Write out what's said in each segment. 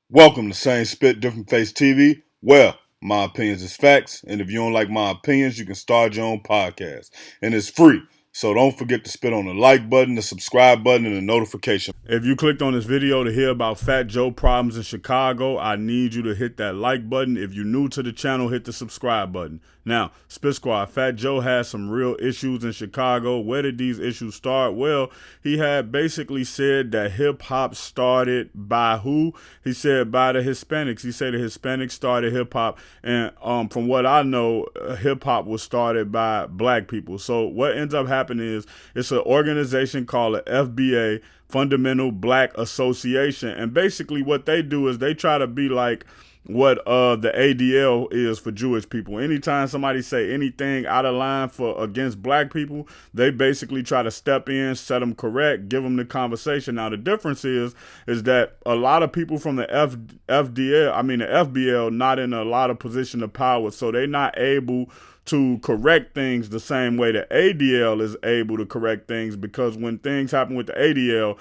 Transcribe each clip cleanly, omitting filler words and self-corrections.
Welcome to Same Spit, Different Face TV. Well, my opinions is facts, and if you don't like my opinions, you can start your own podcast. And it's free. So don't forget to spit on the like button, the subscribe button, and the notification. If you clicked on this video to hear about Fat Joe problems in Chicago, I need you to hit that like button. If you're new to the channel, hit the subscribe button. Now, Spit Squad, Fat Joe has some real issues in Chicago. Where did these issues start? Well, he had basically said that hip hop started by who? He said by the Hispanics. He said the Hispanics started hip hop, and from what I know, hip hop was started by black people. So what ends up happening is it's an organization called the FBA, Fundamental Black Association, and basically what they do is they try to be like what the ADL is for Jewish people. Anytime somebody say anything out of line for against black people, they basically try to step in, set them correct, give them the conversation. Now the difference is that a lot of people from the the FBL, not in a lot of position of power, so they're not able to correct things the same way the ADL is able to correct things, because when things happen with the ADL,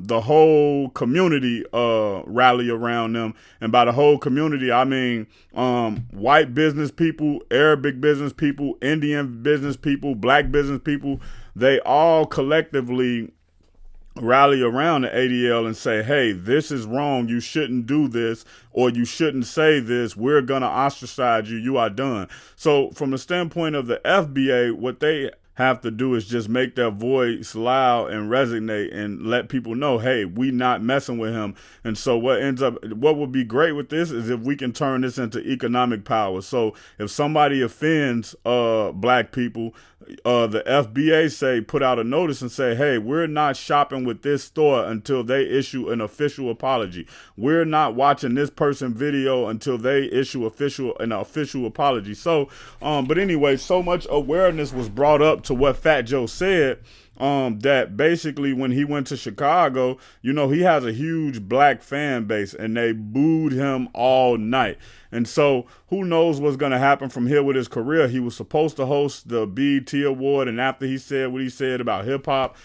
the whole community rally around them. And by the whole community, I mean white business people, Arabic business people, Indian business people, black business people. They all collectively rally around the ADL and say, hey, this is wrong. You shouldn't do this, or you shouldn't say this. We're going to ostracize you. You are done. So from the standpoint of the FBA, what they have to do is just make their voice loud and resonate and let people know, hey, we not messing with him. And so what would be great with this is if we can turn this into economic power. So if somebody offends black people, the FBA say put out a notice and say, hey, we're not shopping with this store until they issue an official apology. We're not watching this person video until they issue an official apology. So but anyway, so much awareness was brought up to what Fat Joe said, that basically when he went to Chicago, you know, he has a huge black fan base and they booed him all night. And so who knows what's going to happen from here with his career. He was supposed to host the BET Award, and after he said what he said about hip hop,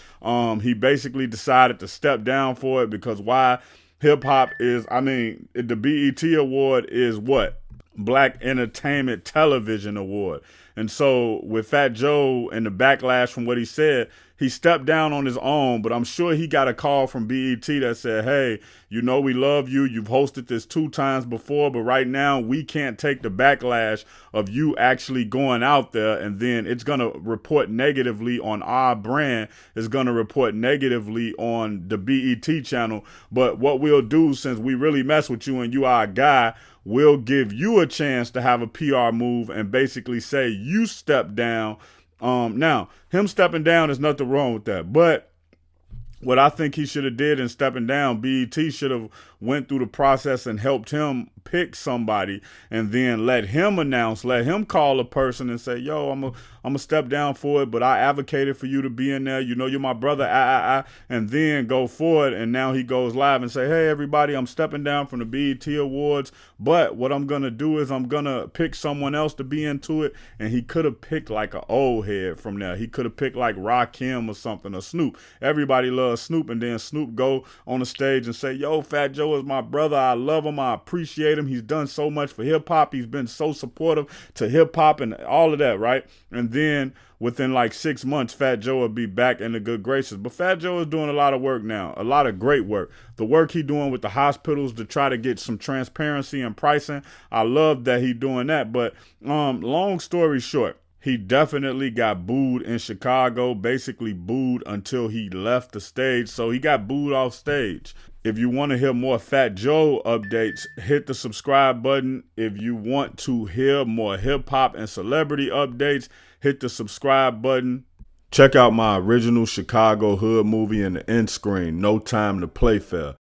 he basically decided to step down for it, because why? Hip hop is, I mean, the BET Award is what? Black Entertainment Television Award. And so with Fat Joe and the backlash from what he said, he stepped down on his own, but I'm sure he got a call from BET that said, hey, you know, we love you. You've hosted this 2 times before, but right now we can't take the backlash of you actually going out there, and then it's going to report negatively on our brand. It's going to report negatively on the BET channel. But what we'll do, since we really mess with you and you are a guy, we'll give you a chance to have a PR move and basically say you step down. Now, him stepping down, there's nothing wrong with that. But what I think he should have did in stepping down, BET should have went through the process and helped him pick somebody, and then let him announce, let him call a person and say, yo, I'm a step down for it, but I advocated for you to be in there. You know, you're my brother, and then go forward. And now he goes live and say, hey, everybody, I'm stepping down from the BET Awards, but what I'm going to do is I'm going to pick someone else to be into it. And he could have picked like an old head from there. He could have picked like Rakim or something, or Snoop. Everybody loves Snoop, and then Snoop go on the stage and say, yo, Fat Joe is my brother. I love him. I appreciate him. He's done so much for hip hop. He's been so supportive to hip hop and all of that, right? And then within like 6 months, Fat Joe will be back in the good graces. But Fat Joe is doing a lot of work now, a lot of great work. The work he doing with the hospitals to try to get some transparency and pricing, I love that he doing that. But long story short, he definitely got booed in Chicago, basically booed until he left the stage. So he got booed off stage. If you want to hear more Fat Joe updates, hit the subscribe button. If you want to hear more hip hop and celebrity updates, hit the subscribe button. Check out my original Chicago hood movie in the end screen, No Time to Play Fair.